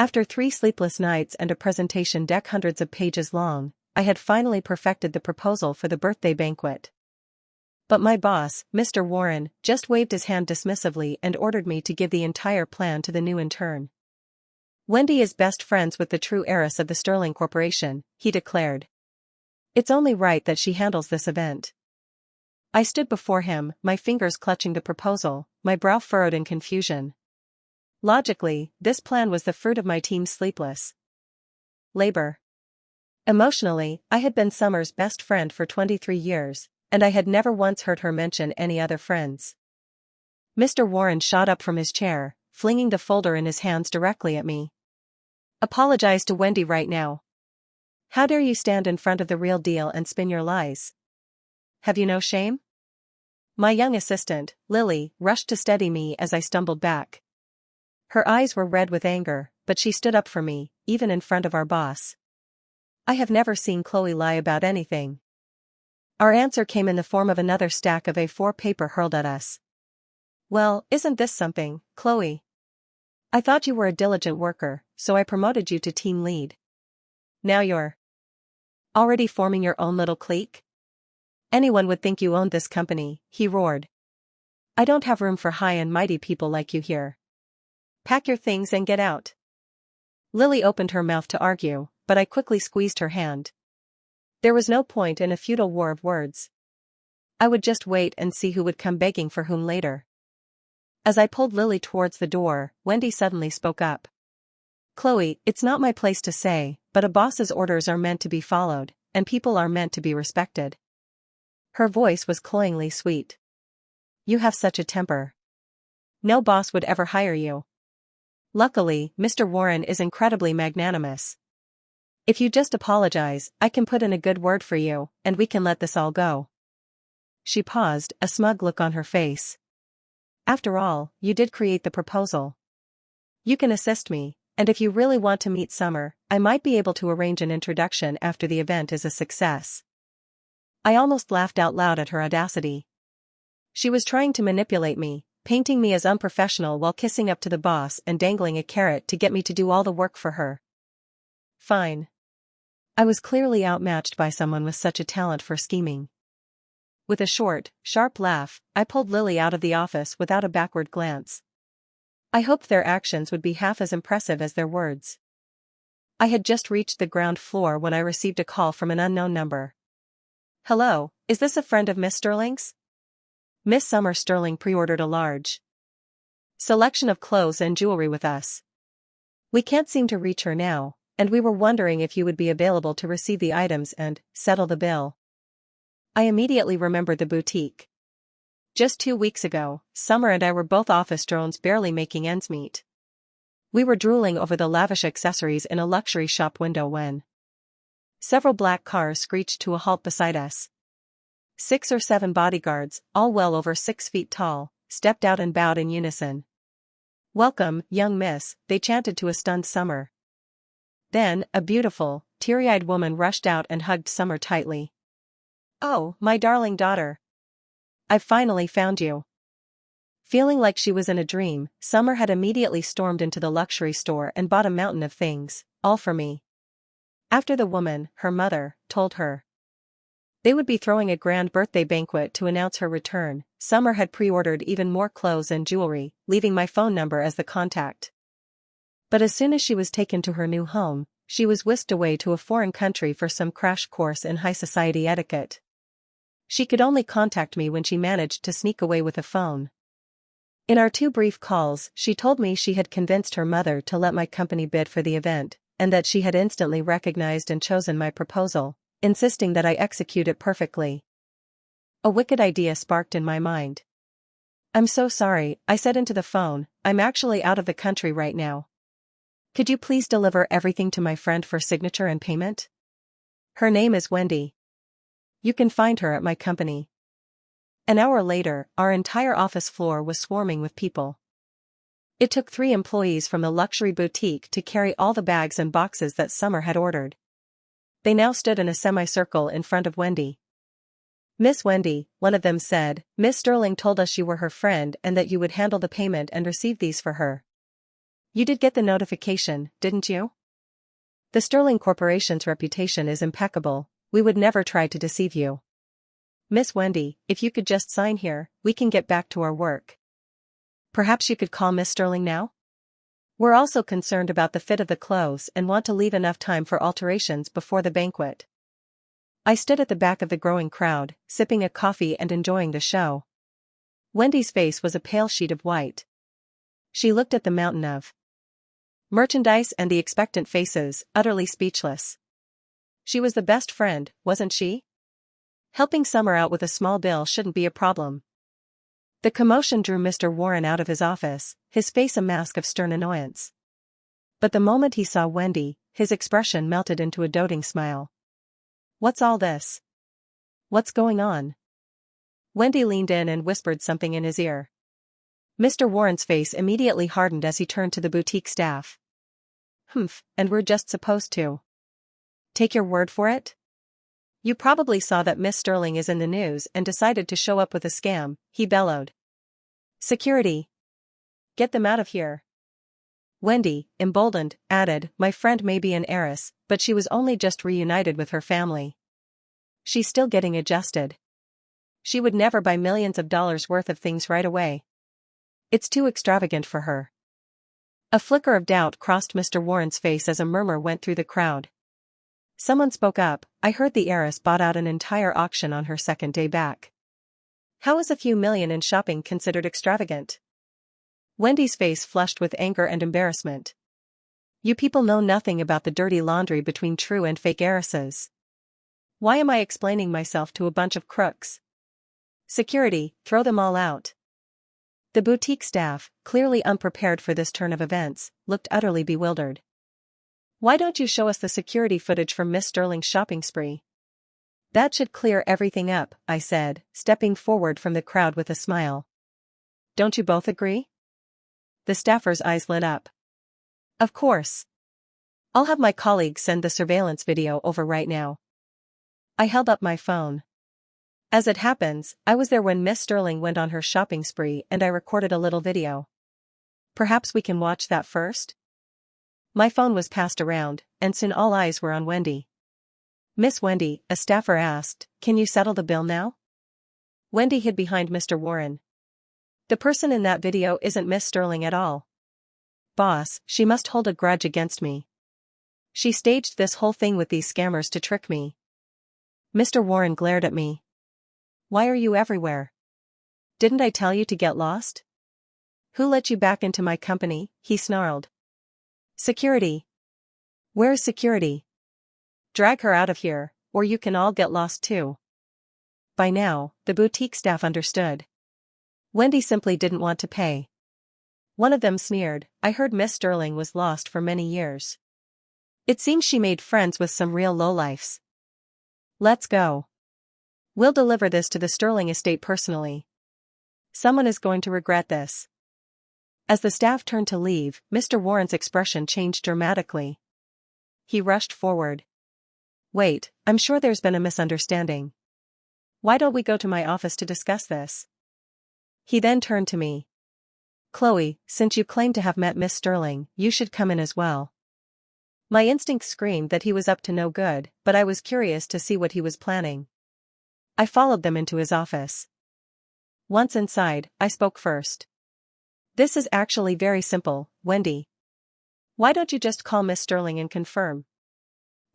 After 3 sleepless nights and a presentation deck hundreds of pages long, I had finally perfected the proposal for the birthday banquet. But my boss, Mr. Warren, just waved his hand dismissively and ordered me to give the entire plan to the new intern. Wendy is best friends with the true heiress of the Sterling Corporation, he declared. It's only right that she handles this event. I stood before him, my fingers clutching the proposal, my brow furrowed in confusion. Logically, this plan was the fruit of my team's sleepless labor. Emotionally, I had been Summer's best friend for 23 years, and I had never once heard her mention any other friends. Mr. Warren shot up from his chair, flinging the folder in his hands directly at me. Apologize to Wendy right now. How dare you stand in front of the real deal and spin your lies? Have you no shame? My young assistant, Lily, rushed to steady me as I stumbled back. Her eyes were red with anger, but she stood up for me, even in front of our boss. I have never seen Chloe lie about anything. Our answer came in the form of another stack of A4 paper hurled at us. Well, isn't this something, Chloe? I thought you were a diligent worker, so I promoted you to team lead. Now you're already forming your own little clique? Anyone would think you owned this company, he roared. I don't have room for high and mighty people like you here. Pack your things and get out. Lily opened her mouth to argue, but I quickly squeezed her hand. There was no point in a futile war of words. I would just wait and see who would come begging for whom later. As I pulled Lily towards the door, Wendy suddenly spoke up. Chloe, it's not my place to say, but a boss's orders are meant to be followed, and people are meant to be respected. Her voice was cloyingly sweet. You have such a temper. No boss would ever hire you. Luckily, Mr. Warren is incredibly magnanimous. If you just apologize, I can put in a good word for you, and we can let this all go. She paused, a smug look on her face. After all, you did create the proposal. You can assist me, and if you really want to meet Summer, I might be able to arrange an introduction after the event is a success. I almost laughed out loud at her audacity. She was trying to manipulate me, painting me as unprofessional while kissing up to the boss and dangling a carrot to get me to do all the work for her. Fine. I was clearly outmatched by someone with such a talent for scheming. With a short, sharp laugh, I pulled Lily out of the office without a backward glance. I hoped their actions would be half as impressive as their words. I had just reached the ground floor when I received a call from an unknown number. Hello, is this a friend of Miss Sterling's? Miss Summer Sterling pre-ordered a large selection of clothes and jewelry with us. We can't seem to reach her now, and we were wondering if you would be available to receive the items and settle the bill. I immediately remembered the boutique. Just 2 weeks ago, Summer and I were both office drones barely making ends meet. We were drooling over the lavish accessories in a luxury shop window when several black cars screeched to a halt beside us. 6 or 7 bodyguards, all well over 6 feet tall, stepped out and bowed in unison. Welcome, young miss, they chanted to a stunned Summer. Then, a beautiful, teary-eyed woman rushed out and hugged Summer tightly. Oh, my darling daughter. I've finally found you. Feeling like she was in a dream, Summer had immediately stormed into the luxury store and bought a mountain of things, all for me. After the woman, her mother, told her they would be throwing a grand birthday banquet to announce her return, Summer had pre-ordered even more clothes and jewelry, leaving my phone number as the contact. But as soon as she was taken to her new home, she was whisked away to a foreign country for some crash course in high society etiquette. She could only contact me when she managed to sneak away with a phone. In our 2 brief calls, she told me she had convinced her mother to let my company bid for the event, and that she had instantly recognized and chosen my proposal, insisting that I execute it perfectly. A wicked idea sparked in my mind. I'm so sorry, I said into the phone, I'm actually out of the country right now. Could you please deliver everything to my friend for signature and payment? Her name is Wendy. You can find her at my company. An hour later, our entire office floor was swarming with people. It took 3 employees from the luxury boutique to carry all the bags and boxes that Summer had ordered. They now stood in a semicircle in front of Wendy. Miss Wendy, one of them said, Miss Sterling told us you were her friend and that you would handle the payment and receive these for her. You did get the notification, didn't you? The Sterling Corporation's reputation is impeccable, we would never try to deceive you. Miss Wendy, if you could just sign here, we can get back to our work. Perhaps you could call Miss Sterling now? We're also concerned about the fit of the clothes and want to leave enough time for alterations before the banquet. I stood at the back of the growing crowd, sipping a coffee and enjoying the show. Wendy's face was a pale sheet of white. She looked at the mountain of merchandise and the expectant faces, utterly speechless. She was the best friend, wasn't she? Helping Summer out with a small bill shouldn't be a problem. The commotion drew Mr. Warren out of his office, his face a mask of stern annoyance. But the moment he saw Wendy, his expression melted into a doting smile. What's all this? What's going on? Wendy leaned in and whispered something in his ear. Mr. Warren's face immediately hardened as he turned to the boutique staff. Humph, and we're just supposed to take your word for it? You probably saw that Miss Sterling is in the news and decided to show up with a scam, he bellowed. Security! Get them out of here. Wendy, emboldened, added, my friend may be an heiress, but she was only just reunited with her family. She's still getting adjusted. She would never buy millions of dollars worth of things right away. It's too extravagant for her. A flicker of doubt crossed Mr. Warren's face as a murmur went through the crowd. Someone spoke up, I heard the heiress bought out an entire auction on her second day back. How is a few million in shopping considered extravagant? Wendy's face flushed with anger and embarrassment. You people know nothing about the dirty laundry between true and fake heiresses. Why am I explaining myself to a bunch of crooks? Security, throw them all out. The boutique staff, clearly unprepared for this turn of events, looked utterly bewildered. Why don't you show us the security footage from Miss Sterling's shopping spree? That should clear everything up, I said, stepping forward from the crowd with a smile. Don't you both agree? The staffer's eyes lit up. Of course. I'll have my colleagues send the surveillance video over right now. I held up my phone. As it happens, I was there when Miss Sterling went on her shopping spree and I recorded a little video. Perhaps we can watch that first? My phone was passed around, and soon all eyes were on Wendy. Miss Wendy, a staffer asked, can you settle the bill now? Wendy hid behind Mr. Warren. The person in that video isn't Miss Sterling at all. Boss, she must hold a grudge against me. She staged this whole thing with these scammers to trick me. Mr. Warren glared at me. Why are you everywhere? Didn't I tell you to get lost? Who let you back into my company? He snarled. Security. Where's security? Drag her out of here, or you can all get lost too. By now, the boutique staff understood. Wendy simply didn't want to pay. One of them sneered, I heard Miss Sterling was lost for many years. It seems she made friends with some real lowlifes. Let's go. We'll deliver this to the Sterling estate personally. Someone is going to regret this. As the staff turned to leave, Mr. Warren's expression changed dramatically. He rushed forward. Wait, I'm sure there's been a misunderstanding. Why don't we go to my office to discuss this? He then turned to me. Chloe, since you claim to have met Miss Sterling, you should come in as well. My instinct screamed that he was up to no good, but I was curious to see what he was planning. I followed them into his office. Once inside, I spoke first. This is actually very simple, Wendy. Why don't you just call Miss Sterling and confirm?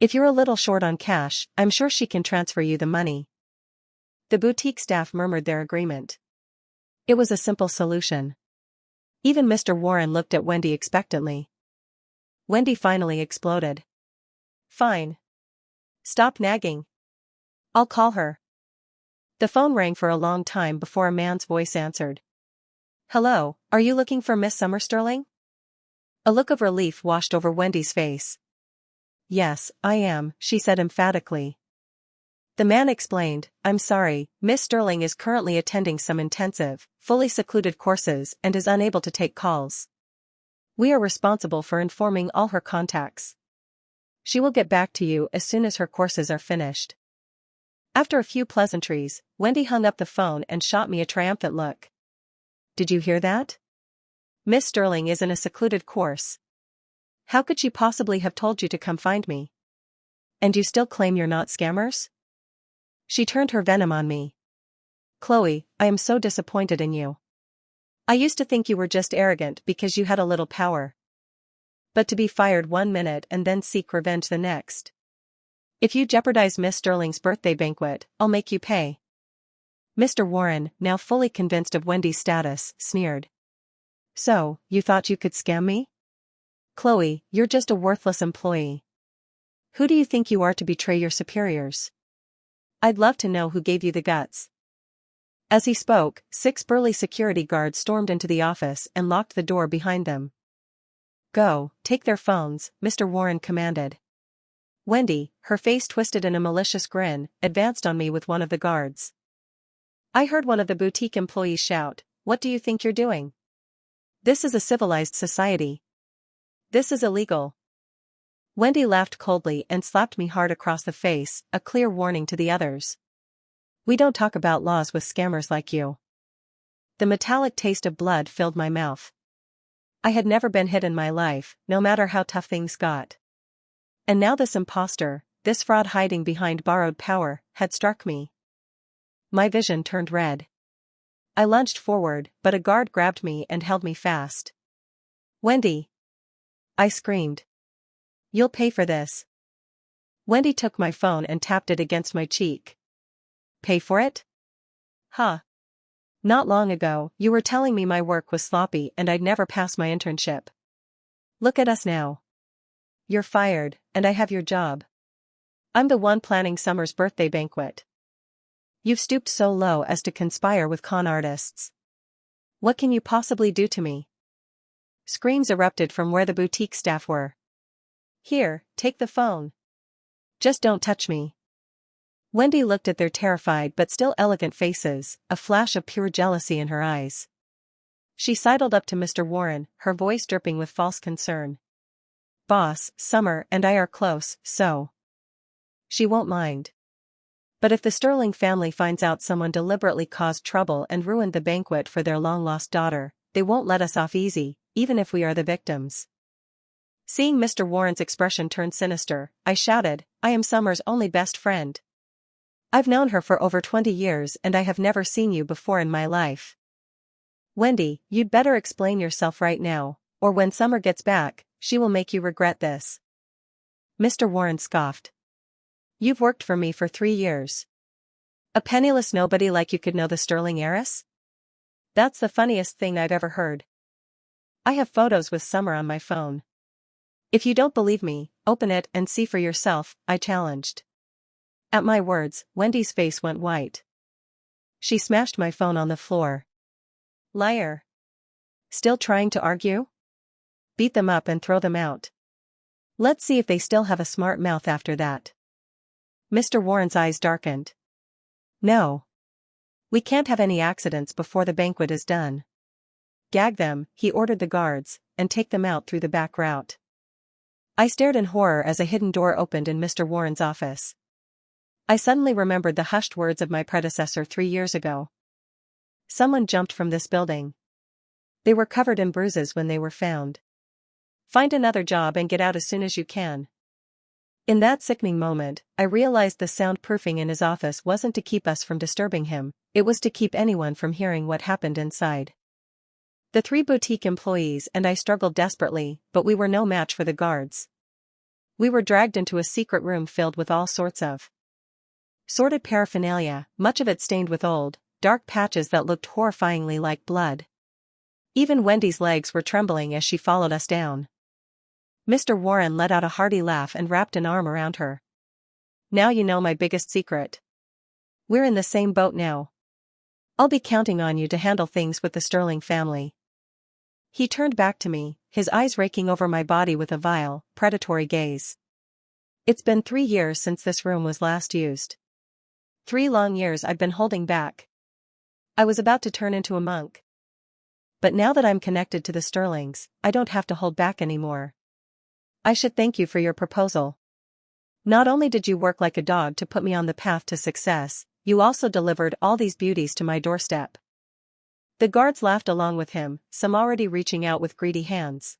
If you're a little short on cash, I'm sure she can transfer you the money. The boutique staff murmured their agreement. It was a simple solution. Even Mr. Warren looked at Wendy expectantly. Wendy finally exploded. Fine. Stop nagging. I'll call her. The phone rang for a long time before a man's voice answered. Hello, are you looking for Miss Summer Sterling? A look of relief washed over Wendy's face. Yes, I am, she said emphatically. The man explained, I'm sorry, Miss Sterling is currently attending some intensive, fully secluded courses and is unable to take calls. We are responsible for informing all her contacts. She will get back to you as soon as her courses are finished. After a few pleasantries, Wendy hung up the phone and shot me a triumphant look. Did you hear that? Miss Sterling is in a secluded course. How could she possibly have told you to come find me? And you still claim you're not scammers? She turned her venom on me. Chloe, I am so disappointed in you. I used to think you were just arrogant because you had a little power. But to be fired 1 minute and then seek revenge the next. If you jeopardize Miss Sterling's birthday banquet, I'll make you pay. Mr. Warren, now fully convinced of Wendy's status, sneered. So, you thought you could scam me? Chloe, you're just a worthless employee. Who do you think you are to betray your superiors? I'd love to know who gave you the guts. As he spoke, 6 burly security guards stormed into the office and locked the door behind them. Go, take their phones, Mr. Warren commanded. Wendy, her face twisted in a malicious grin, advanced on me with one of the guards. I heard one of the boutique employees shout, "What do you think you're doing? This is a civilized society. This is illegal." Wendy laughed coldly and slapped me hard across the face, a clear warning to the others. We don't talk about laws with scammers like you. The metallic taste of blood filled my mouth. I had never been hit in my life, no matter how tough things got. And now this imposter, this fraud hiding behind borrowed power, had struck me. My vision turned red. I lunged forward, but a guard grabbed me and held me fast. Wendy! I screamed. You'll pay for this. Wendy took my phone and tapped it against my cheek. Pay for it? Huh. Not long ago, you were telling me my work was sloppy and I'd never pass my internship. Look at us now. You're fired, and I have your job. I'm the one planning Summer's birthday banquet. You've stooped so low as to conspire with con artists. What can you possibly do to me? Screams erupted from where the boutique staff were. Here, take the phone. Just don't touch me. Wendy looked at their terrified but still elegant faces, a flash of pure jealousy in her eyes. She sidled up to Mr. Warren, her voice dripping with false concern. Boss, Summer and I are close, so she won't mind. But if the Sterling family finds out someone deliberately caused trouble and ruined the banquet for their long-lost daughter, they won't let us off easy, even if we are the victims. Seeing Mr. Warren's expression turn sinister, I shouted, I am Summer's only best friend. I've known her for over 20 years and I have never seen you before in my life. Wendy, you'd better explain yourself right now, or when Summer gets back, she will make you regret this. Mr. Warren scoffed. You've worked for me for 3 years. A penniless nobody like you could know the Sterling heiress? That's the funniest thing I've ever heard. I have photos with Summer on my phone. If you don't believe me, open it and see for yourself, I challenged. At my words, Wendy's face went white. She smashed my phone on the floor. Liar. Still trying to argue? Beat them up and throw them out. Let's see if they still have a smart mouth after that. Mr. Warren's eyes darkened. No. We can't have any accidents before the banquet is done. Gag them, he ordered the guards, and take them out through the back route. I stared in horror as a hidden door opened in Mr. Warren's office. I suddenly remembered the hushed words of my predecessor 3 years ago. Someone jumped from this building. They were covered in bruises when they were found. Find another job and get out as soon as you can. In that sickening moment, I realized the soundproofing in his office wasn't to keep us from disturbing him, it was to keep anyone from hearing what happened inside. The 3 boutique employees and I struggled desperately, but we were no match for the guards. We were dragged into a secret room filled with all sorts of sordid paraphernalia, much of it stained with old, dark patches that looked horrifyingly like blood. Even Wendy's legs were trembling as she followed us down. Mr. Warren let out a hearty laugh and wrapped an arm around her. Now you know my biggest secret. We're in the same boat now. I'll be counting on you to handle things with the Sterling family. He turned back to me, his eyes raking over my body with a vile, predatory gaze. It's been 3 years since this room was last used. 3 long years I've been holding back. I was about to turn into a monk. But now that I'm connected to the Sterlings, I don't have to hold back anymore. I should thank you for your proposal. Not only did you work like a dog to put me on the path to success, you also delivered all these beauties to my doorstep. The guards laughed along with him, some already reaching out with greedy hands.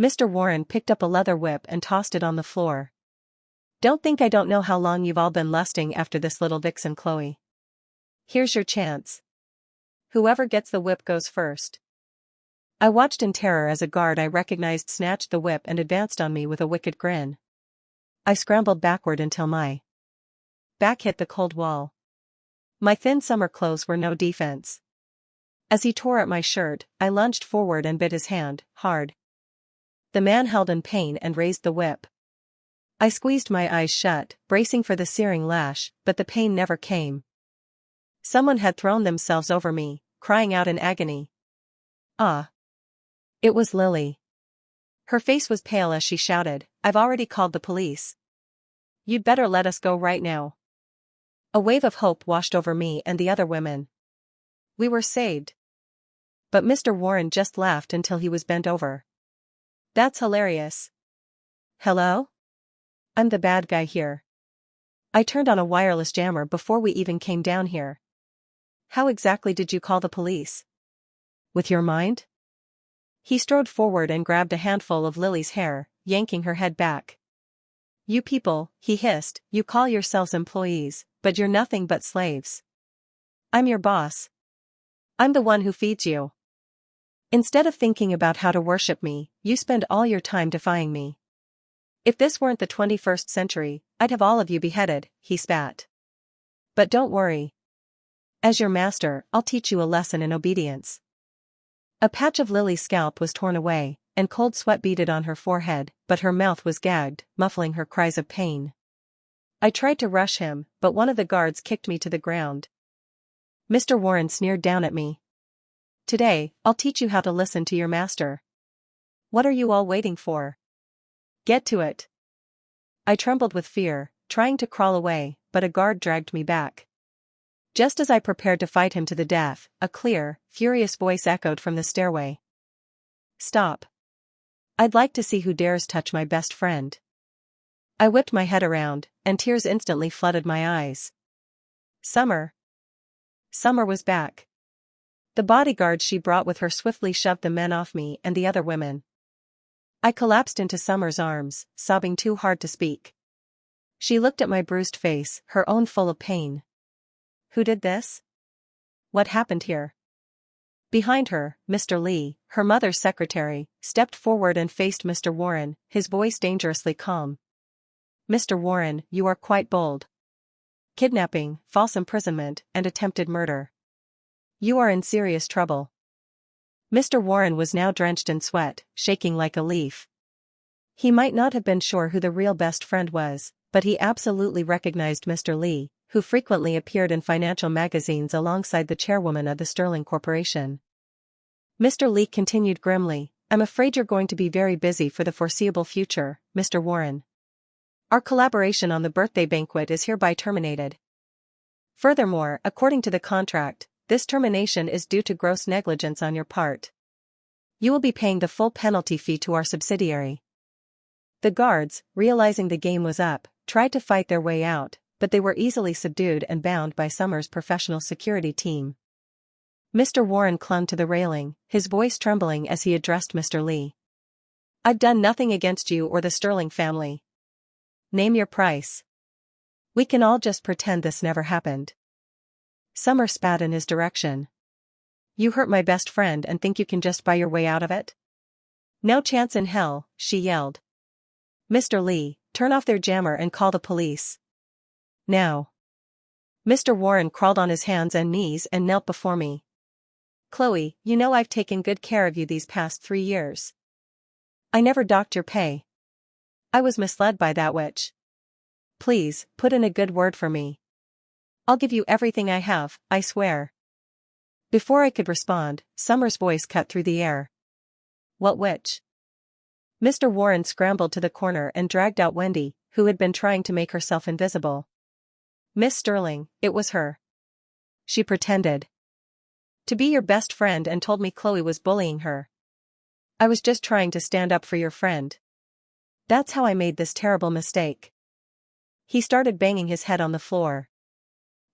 Mr. Warren picked up a leather whip and tossed it on the floor. Don't think I don't know how long you've all been lusting after this little vixen Chloe. Here's your chance. Whoever gets the whip goes first. I watched in terror as a guard I recognized snatched the whip and advanced on me with a wicked grin. I scrambled backward until my back hit the cold wall. My thin summer clothes were no defense. As he tore at my shirt, I lunged forward and bit his hand, hard. The man held in pain and raised the whip. I squeezed my eyes shut, bracing for the searing lash, but the pain never came. Someone had thrown themselves over me, crying out in agony. Ah! It was Lily. Her face was pale as she shouted, "I've already called the police. You'd better let us go right now." A wave of hope washed over me and the other women. We were saved. But Mr. Warren just laughed until he was bent over. That's hilarious. Hello? I'm the bad guy here. I turned on a wireless jammer before we even came down here. How exactly did you call the police? With your mind? He strode forward and grabbed a handful of Lily's hair, yanking her head back. You people, he hissed, you call yourselves employees, but you're nothing but slaves. I'm your boss. I'm the one who feeds you. Instead of thinking about how to worship me, you spend all your time defying me. If this weren't the 21st century, I'd have all of you beheaded, he spat. But don't worry. As your master, I'll teach you a lesson in obedience. A patch of Lily's scalp was torn away, and cold sweat beaded on her forehead, but her mouth was gagged, muffling her cries of pain. I tried to rush him, but one of the guards kicked me to the ground. Mr. Warren sneered down at me. Today, I'll teach you how to listen to your master. What are you all waiting for? Get to it. I trembled with fear, trying to crawl away, but a guard dragged me back. Just as I prepared to fight him to the death, a clear, furious voice echoed from the stairway. Stop. I'd like to see who dares touch my best friend. I whipped my head around, and tears instantly flooded my eyes. Summer. Summer was back. The bodyguard she brought with her swiftly shoved the men off me and the other women. I collapsed into Summer's arms, sobbing too hard to speak. She looked at my bruised face, her own full of pain. Who did this? What happened here? Behind her, Mr. Lee, her mother's secretary, stepped forward and faced Mr. Warren, his voice dangerously calm. Mr. Warren, you are quite bold. Kidnapping, false imprisonment, and attempted murder. You are in serious trouble. Mr. Warren was now drenched in sweat, shaking like a leaf. He might not have been sure who the real best friend was, but he absolutely recognized Mr. Lee, who frequently appeared in financial magazines alongside the chairwoman of the Sterling Corporation. Mr. Lee continued grimly, I'm afraid you're going to be very busy for the foreseeable future, Mr. Warren. Our collaboration on the birthday banquet is hereby terminated. Furthermore, according to the contract, this termination is due to gross negligence on your part. You will be paying the full penalty fee to our subsidiary. The guards, realizing the game was up, tried to fight their way out, but they were easily subdued and bound by Summer's professional security team. Mr. Warren clung to the railing, his voice trembling as he addressed Mr. Lee. I've done nothing against you or the Sterling family. Name your price. We can all just pretend this never happened. Summer spat in his direction. You hurt my best friend and think you can just buy your way out of it? No chance in hell, she yelled. Mr. Lee, turn off their jammer and call the police. Now. Mr. Warren crawled on his hands and knees and knelt before me. Chloe, you know I've taken good care of you these past 3 years. I never docked your pay. I was misled by that witch. Please, put in a good word for me. I'll give you everything I have, I swear. Before I could respond, Summer's voice cut through the air. What witch? Mr. Warren scrambled to the corner and dragged out Wendy, who had been trying to make herself invisible. Miss Sterling, it was her. She pretended to be your best friend and told me Chloe was bullying her. I was just trying to stand up for your friend. That's how I made this terrible mistake. He started banging his head on the floor.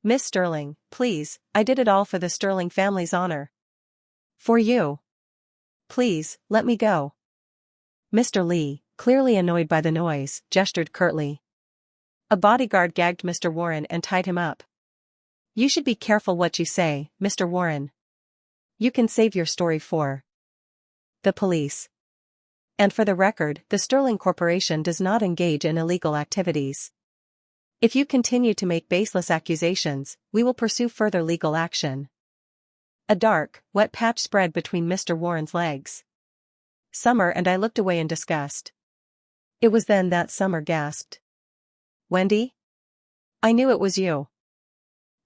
Miss Sterling, please, I did it all for the Sterling family's honor. For you. Please, let me go. Mr. Lee, clearly annoyed by the noise, gestured curtly. A bodyguard gagged Mr. Warren and tied him up. You should be careful what you say, Mr. Warren. You can save your story for the police. And for the record, the Sterling Corporation does not engage in illegal activities. If you continue to make baseless accusations, we will pursue further legal action. A dark, wet patch spread between Mr. Warren's legs. Summer and I looked away in disgust. It was then that Summer gasped. Wendy? I knew it was you.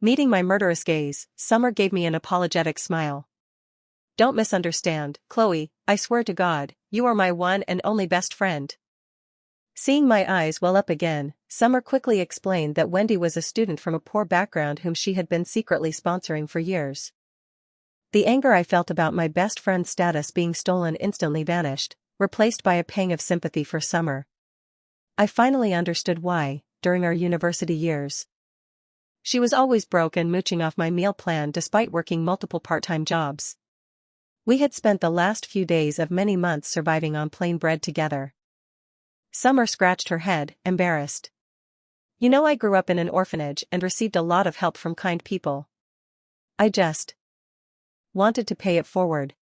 Meeting my murderous gaze, Summer gave me an apologetic smile. Don't misunderstand, Chloe, I swear to God, you are my one and only best friend. Seeing my eyes well up again, Summer quickly explained that Wendy was a student from a poor background whom she had been secretly sponsoring for years. The anger I felt about my best friend's status being stolen instantly vanished, replaced by a pang of sympathy for Summer. I finally understood why, during our university years, she was always broke and mooching off my meal plan despite working multiple part-time jobs. We had spent the last few days of many months surviving on plain bread together. Summer scratched her head, embarrassed. You know, I grew up in an orphanage and received a lot of help from kind people. I just wanted to pay it forward.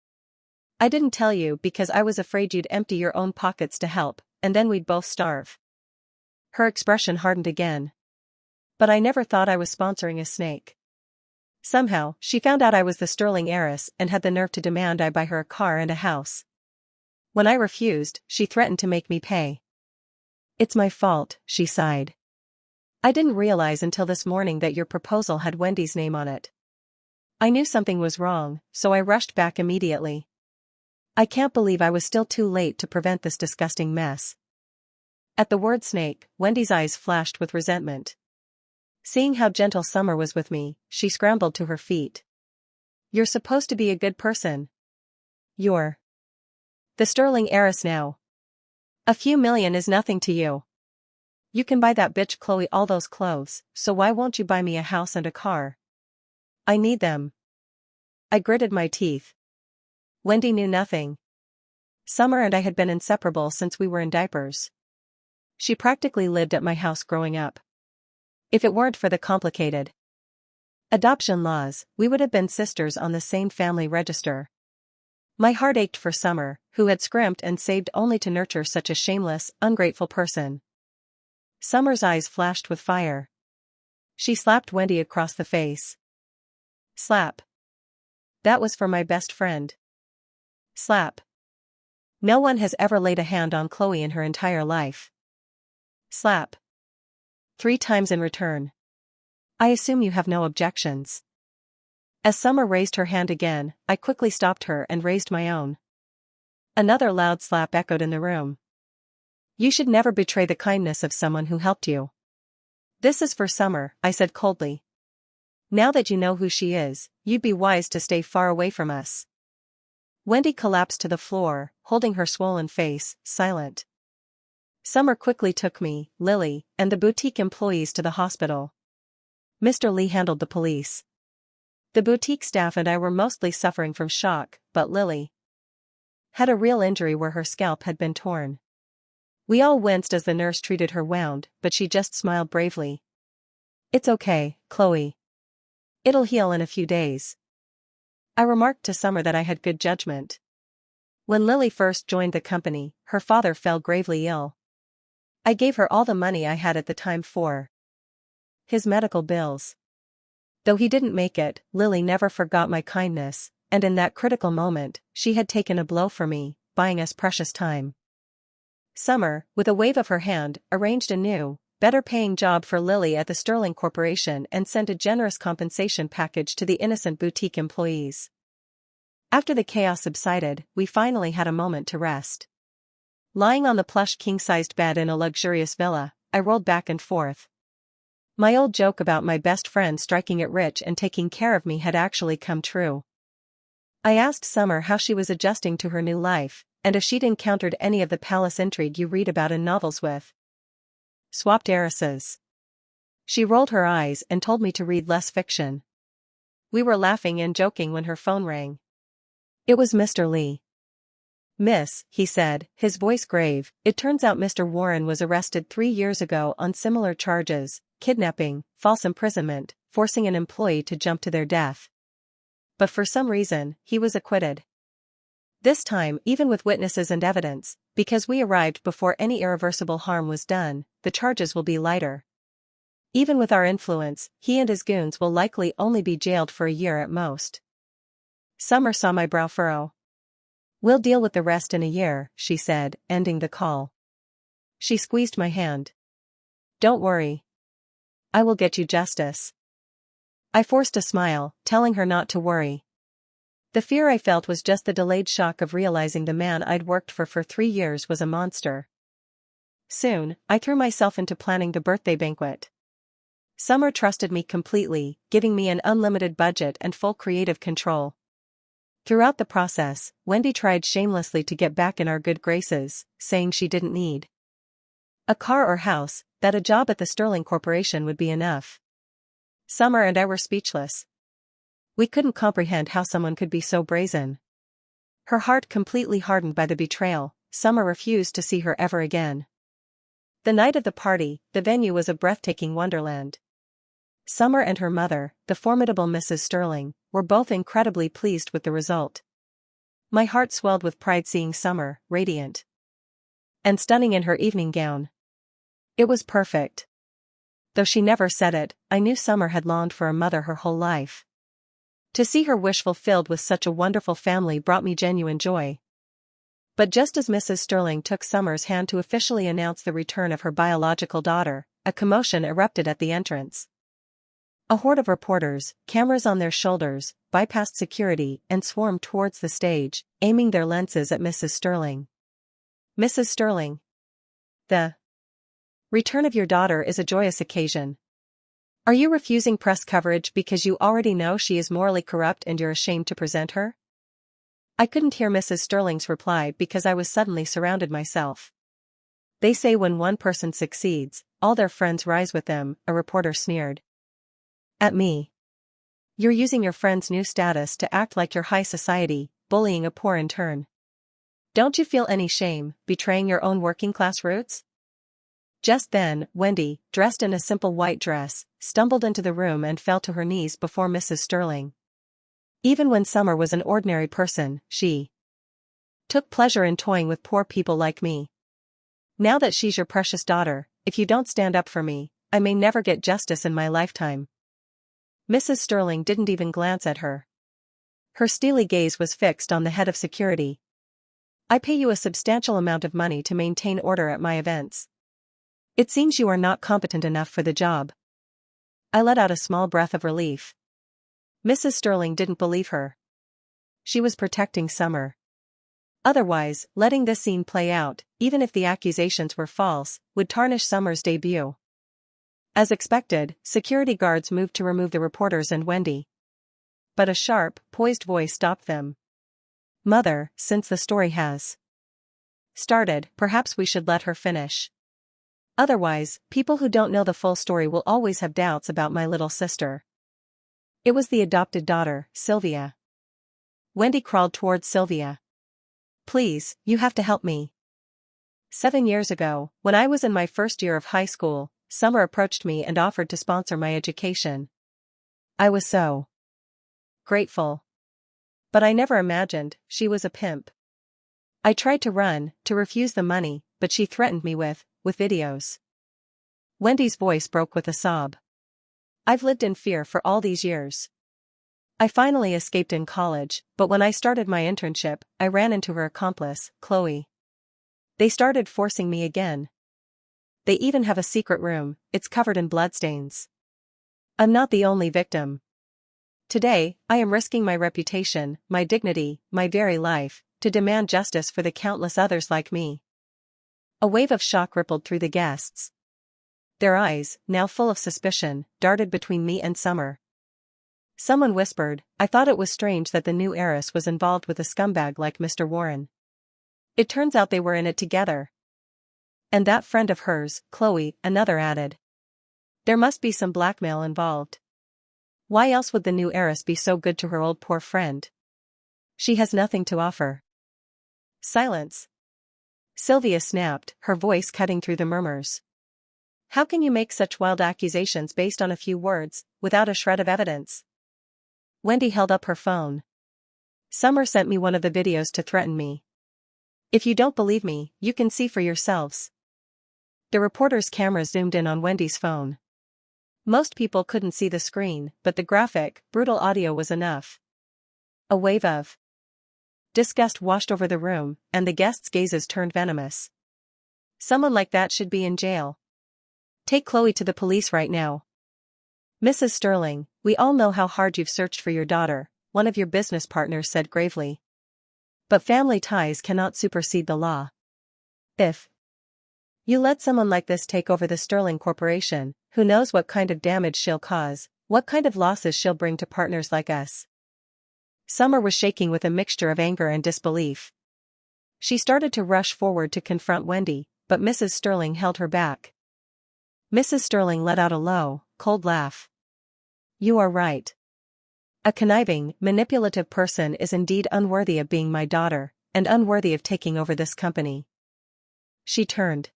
I didn't tell you because I was afraid you'd empty your own pockets to help, and then we'd both starve. Her expression hardened again. But I never thought I was sponsoring a snake. Somehow, she found out I was the Sterling heiress and had the nerve to demand I buy her a car and a house. When I refused, she threatened to make me pay. It's my fault, she sighed. I didn't realize until this morning that your proposal had Wendy's name on it. I knew something was wrong, so I rushed back immediately. I can't believe I was still too late to prevent this disgusting mess. At the word snake, Wendy's eyes flashed with resentment. Seeing how gentle Summer was with me, she scrambled to her feet. You're supposed to be a good person. You're the Sterling heiress now. A few million is nothing to you. You can buy that bitch Chloe all those clothes, so why won't you buy me a house and a car? I need them. I gritted my teeth. Wendy knew nothing. Summer and I had been inseparable since we were in diapers. She practically lived at my house growing up. If it weren't for the complicated adoption laws, we would have been sisters on the same family register. My heart ached for Summer, who had scrimped and saved only to nurture such a shameless, ungrateful person. Summer's eyes flashed with fire. She slapped Wendy across the face. Slap. That was for my best friend. Slap. No one has ever laid a hand on Chloe in her entire life. Slap. 3 times in return. I assume you have no objections. As Summer raised her hand again, I quickly stopped her and raised my own. Another loud slap echoed in the room. You should never betray the kindness of someone who helped you. This is for Summer, I said coldly. Now that you know who she is, you'd be wise to stay far away from us. Wendy collapsed to the floor, holding her swollen face, silent. Summer quickly took me, Lily, and the boutique employees to the hospital. Mr. Lee handled the police. The boutique staff and I were mostly suffering from shock, but Lily had a real injury where her scalp had been torn. We all winced as the nurse treated her wound, but she just smiled bravely. It's okay, Chloe. It'll heal in a few days. I remarked to Summer that I had good judgment. When Lily first joined the company, her father fell gravely ill. I gave her all the money I had at the time for his medical bills. Though he didn't make it, Lily never forgot my kindness, and in that critical moment, she had taken a blow for me, buying us precious time. Summer, with a wave of her hand, arranged a new, better-paying job for Lily at the Sterling Corporation and sent a generous compensation package to the innocent boutique employees. After the chaos subsided, we finally had a moment to rest. Lying on the plush king-sized bed in a luxurious villa, I rolled back and forth. My old joke about my best friend striking it rich and taking care of me had actually come true. I asked Summer how she was adjusting to her new life, and if she'd encountered any of the palace intrigue you read about in novels with swapped heiresses. She rolled her eyes and told me to read less fiction. We were laughing and joking when her phone rang. It was Mr. Lee. "Miss," he said, his voice grave, "it turns out Mr. Warren was arrested 3 years ago on similar charges: kidnapping, false imprisonment, forcing an employee to jump to their death. But for some reason, he was acquitted. This time, even with witnesses and evidence, because we arrived before any irreversible harm was done, the charges will be lighter. Even with our influence, he and his goons will likely only be jailed for a year at most." Summer saw my brow furrow. "We'll deal with the rest in a year," she said, ending the call. She squeezed my hand. "Don't worry. I will get you justice." I forced a smile, telling her not to worry. The fear I felt was just the delayed shock of realizing the man I'd worked for 3 years was a monster. Soon, I threw myself into planning the birthday banquet. Summer trusted me completely, giving me an unlimited budget and full creative control. Throughout the process, Wendy tried shamelessly to get back in our good graces, saying she didn't need a car or house, that a job at the Sterling Corporation would be enough. Summer and I were speechless. We couldn't comprehend how someone could be so brazen. Her heart completely hardened by the betrayal, Summer refused to see her ever again. The night of the party, the venue was a breathtaking wonderland. Summer and her mother, the formidable Mrs. Sterling, were both incredibly pleased with the result. My heart swelled with pride seeing Summer, radiant and stunning in her evening gown. It was perfect. Though she never said it, I knew Summer had longed for a mother her whole life. To see her wish fulfilled with such a wonderful family brought me genuine joy. But just as Mrs. Sterling took Summer's hand to officially announce the return of her biological daughter, a commotion erupted at the entrance. A horde of reporters, cameras on their shoulders, bypassed security and swarmed towards the stage, aiming their lenses at Mrs. Sterling. "Mrs. Sterling. The return of your daughter is a joyous occasion. Are you refusing press coverage because you already know she is morally corrupt and you're ashamed to present her?" I couldn't hear Mrs. Sterling's reply because I was suddenly surrounded myself. "They say when one person succeeds, all their friends rise with them," a reporter sneered at me. "You're using your friend's new status to act like you're high society, bullying a poor intern. Don't you feel any shame, betraying your own working-class roots?" Just then, Wendy, dressed in a simple white dress, stumbled into the room and fell to her knees before Mrs. Sterling. Even when Summer was an ordinary person, she took pleasure in toying with poor people like me. "Now that she's your precious daughter, if you don't stand up for me, I may never get justice in my lifetime." Mrs. Sterling didn't even glance at her. Her steely gaze was fixed on the head of security. "I pay you a substantial amount of money to maintain order at my events. It seems you are not competent enough for the job." I let out a small breath of relief. Mrs. Sterling didn't believe her. She was protecting Summer. Otherwise, letting this scene play out, even if the accusations were false, would tarnish Summer's debut. As expected, security guards moved to remove the reporters and Wendy. But a sharp, poised voice stopped them. "Mother, since the story has started, perhaps we should let her finish. Otherwise, people who don't know the full story will always have doubts about my little sister." It was the adopted daughter, Sylvia. Wendy crawled towards Sylvia. "Please, you have to help me." 7 years ago, when I was in my first year of high school, Summer approached me and offered to sponsor my education. I was so grateful. But I never imagined she was a pimp. I tried to run, to refuse the money, but she threatened me with videos. Wendy's voice broke with a sob. "I've lived in fear for all these years. I finally escaped in college, but when I started my internship, I ran into her accomplice, Chloe. They started forcing me again. They even have a secret room, it's covered in bloodstains. I'm not the only victim. Today, I am risking my reputation, my dignity, my very life, to demand justice for the countless others like me." A wave of shock rippled through the guests. Their eyes, now full of suspicion, darted between me and Summer. Someone whispered, "I thought it was strange that the new heiress was involved with a scumbag like Mr. Warren. It turns out they were in it together." "And that friend of hers, Chloe," another added. "There must be some blackmail involved. Why else would the new heiress be so good to her old poor friend? She has nothing to offer. Silence. Sylvia snapped, her voice cutting through the murmurs. How can you make such wild accusations based on a few words, without a shred of evidence? Wendy held up her phone. Summer sent me one of the videos to threaten me. If you don't believe me, you can see for yourselves. The reporter's camera zoomed in on Wendy's phone. Most people couldn't see the screen, but the graphic, brutal audio was enough. A wave of disgust washed over the room, and the guests' gazes turned venomous. Someone like that should be in jail. Take Chloe to the police right now. Mrs. Sterling, we all know how hard you've searched for your daughter, one of your business partners said gravely. But family ties cannot supersede the law. If you let someone like this take over the Sterling Corporation, who knows what kind of damage she'll cause, what kind of losses she'll bring to partners like us. Summer was shaking with a mixture of anger and disbelief. She started to rush forward to confront Wendy, but Mrs. Sterling held her back. Mrs. Sterling let out a low, cold laugh. You are right. A conniving, manipulative person is indeed unworthy of being my daughter, and unworthy of taking over this company. She turned.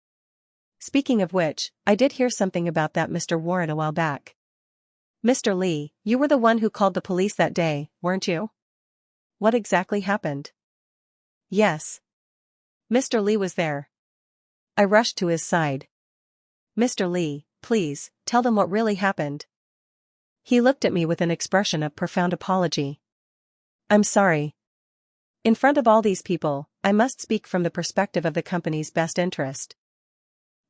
Speaking of which, I did hear something about that Mr. Warren a while back. Mr. Lee, you were the one who called the police that day, weren't you? What exactly happened? Yes. Mr. Lee was there. I rushed to his side. Mr. Lee, please, tell them what really happened. He looked at me with an expression of profound apology. I'm sorry. In front of all these people, I must speak from the perspective of the company's best interest.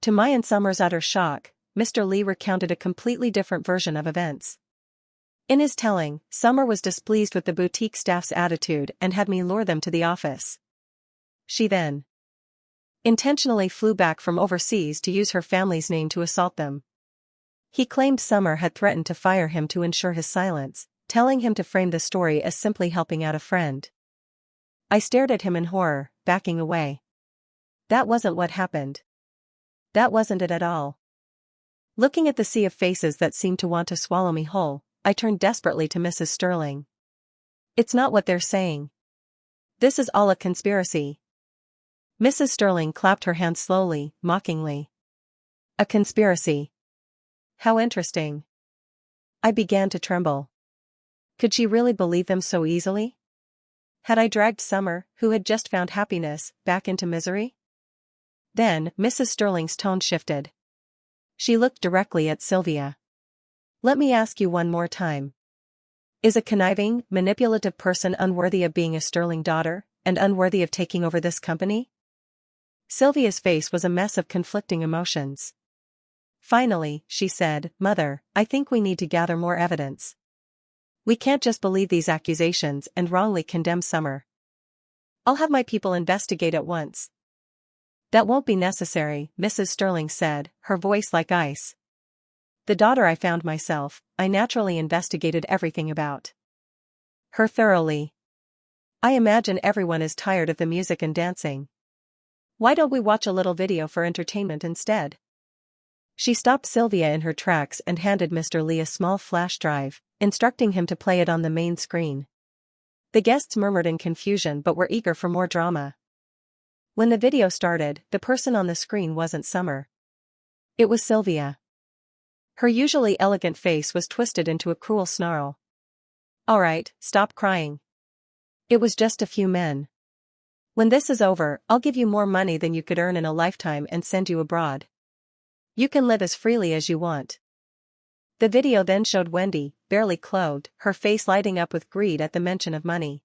To my and Summer's utter shock, Mr. Lee recounted a completely different version of events. In his telling, Summer was displeased with the boutique staff's attitude and had me lure them to the office. She then intentionally flew back from overseas to use her family's name to assault them. He claimed Summer had threatened to fire him to ensure his silence, telling him to frame the story as simply helping out a friend. I stared at him in horror, backing away. That wasn't what happened. That wasn't it at all. Looking at the sea of faces that seemed to want to swallow me whole, I turned desperately to Mrs. Sterling. It's not what they're saying. This is all a conspiracy. Mrs. Sterling clapped her hands slowly, mockingly. A conspiracy. How interesting. I began to tremble. Could she really believe them so easily? Had I dragged Summer, who had just found happiness, back into misery? Then, Mrs. Sterling's tone shifted. She looked directly at Sylvia. Let me ask you one more time. Is a conniving, manipulative person unworthy of being a Sterling daughter, and unworthy of taking over this company? Sylvia's face was a mess of conflicting emotions. Finally, she said, Mother, I think we need to gather more evidence. We can't just believe these accusations and wrongly condemn Summer. I'll have my people investigate at once. That won't be necessary, Mrs. Sterling said, her voice like ice. The daughter I found myself, I naturally investigated everything about her thoroughly. I imagine everyone is tired of the music and dancing. Why don't we watch a little video for entertainment instead? She stopped Sylvia in her tracks and handed Mr. Lee a small flash drive, instructing him to play it on the main screen. The guests murmured in confusion but were eager for more drama. When the video started, the person on the screen wasn't Summer. It was Sylvia. Her usually elegant face was twisted into a cruel snarl. All right, stop crying. It was just a few men. When this is over, I'll give you more money than you could earn in a lifetime and send you abroad. You can live as freely as you want. The video then showed Wendy, barely clothed, her face lighting up with greed at the mention of money.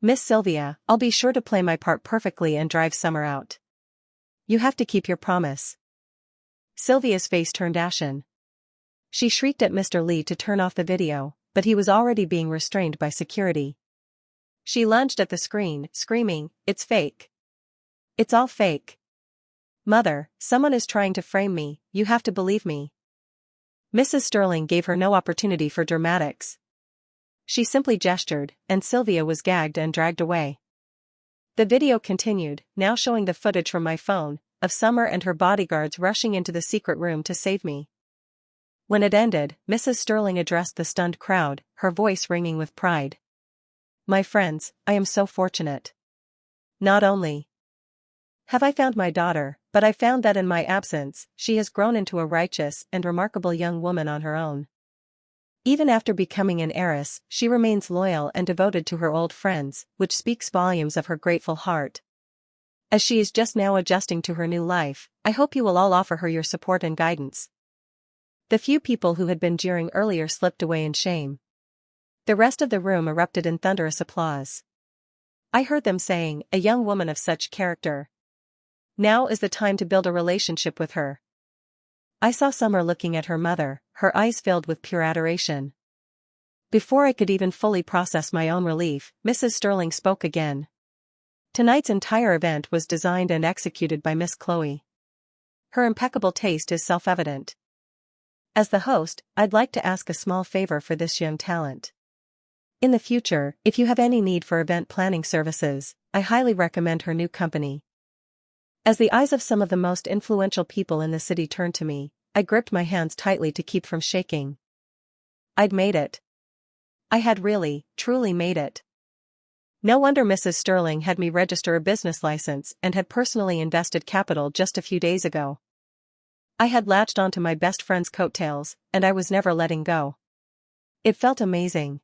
Miss Sylvia, I'll be sure to play my part perfectly and drive Summer out. You have to keep your promise. Sylvia's face turned ashen. She shrieked at Mr. Lee to turn off the video, but he was already being restrained by security. She lunged at the screen, screaming, It's fake. It's all fake. Mother, someone is trying to frame me, you have to believe me. Mrs. Sterling gave her no opportunity for dramatics. She simply gestured, and Sylvia was gagged and dragged away. The video continued, now showing the footage from my phone, of Summer and her bodyguards rushing into the secret room to save me. When it ended, Mrs. Sterling addressed the stunned crowd, her voice ringing with pride. My friends, I am so fortunate. Not only have I found my daughter, but I found that in my absence, she has grown into a righteous and remarkable young woman on her own. Even after becoming an heiress, she remains loyal and devoted to her old friends, which speaks volumes of her grateful heart. As she is just now adjusting to her new life, I hope you will all offer her your support and guidance. The few people who had been jeering earlier slipped away in shame. The rest of the room erupted in thunderous applause. I heard them saying, "A young woman of such character. Now is the time to build a relationship with her." I saw Summer looking at her mother, her eyes filled with pure adoration. Before I could even fully process my own relief, Mrs. Sterling spoke again. Tonight's entire event was designed and executed by Miss Chloe. Her impeccable taste is self-evident. As the host, I'd like to ask a small favor for this young talent. In the future, if you have any need for event planning services, I highly recommend her new company. As the eyes of some of the most influential people in the city turned to me, I gripped my hands tightly to keep from shaking. I'd made it. I had really, truly made it. No wonder Mrs. Sterling had me register a business license and had personally invested capital just a few days ago. I had latched onto my best friend's coattails, and I was never letting go. It felt amazing,